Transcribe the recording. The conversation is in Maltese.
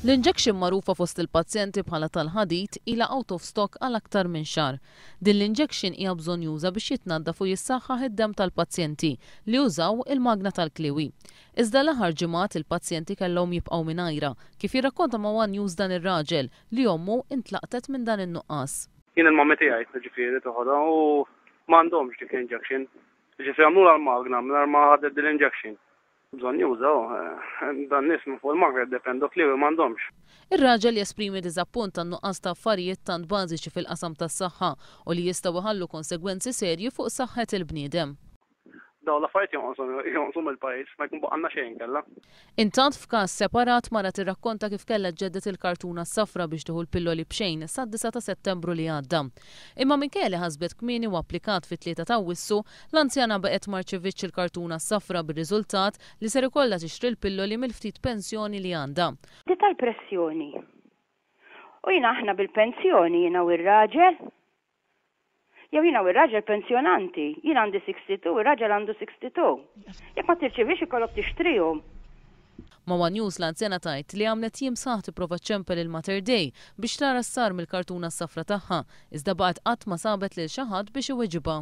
L-injection magħrufa fost il-pazjenti bħala tal-ħadid ilha out of stock għal aktar minn xahar. Din l-injection hija bżonn juża biex jitnaddafu jissaħħaħ id-demm tal-pazjenti li jużaw il-magna tal-kliwi. Iżda l-aħħar ġimgħat il-pazjenti kellhom jibqgħu mingħajra, kif jirrakkonta ma' One News dan ir-raġel li ommu intlaqtet minn dan in-nuqqas. Jien il-mamma tiegħi ġifieri toħodha u m'għandhomx dik l-injection. Ġifieri għamlu l-magna mingħajr ma ħadet din l-injection. Bżonn jużaw, dan nismu fuq il-magna jiddependu kliwi m'għandhomx. Ir-raġel jesprimi diżappunt tan-nuqqas ta' affarijiet tant bażiċi fil-qasam tas-saħħa u li jistgħu iħallu konsegwenzi serji fuq saħħet il-bniedem. Daw l-affarijiet jonqsu mill-pajjiż, ma jkun baqgħna xejn kellha. Intant f'każ separat mara tirrakkonta kif kellha ġeddet il-kartuna s-safra biex tieħu l-pilloli b'xejn sad-9 ta' Settembru li għadda. Imma minkejja li ħasbet kmieni u applikat fit-3 ta' Awwissu, l-anzjana baqgħet ma rċevitx il-kartuna s-safra bir-riżultat li ser ikollha tixtri l-pilloli mill-ftit pensjoni li għandha. Di tal-pressjoni. U jiena aħna bil-pensjoni jiena u r-raġel. Jew jiena u r-raġel pensjonanti, jiena għandi 62, ir-raġel għandu 62. Jekk ma tirċevix ikollok tixtrihom. Ma' One News l-anzjana tajt li għamlet jiem saħ tipprova ċempel il-Mater Dei biex tara s-sar mill-kartuna s-safra tagħha, iżda baqgħet qatt ma sabet lil xi ħadd biex iweġibha.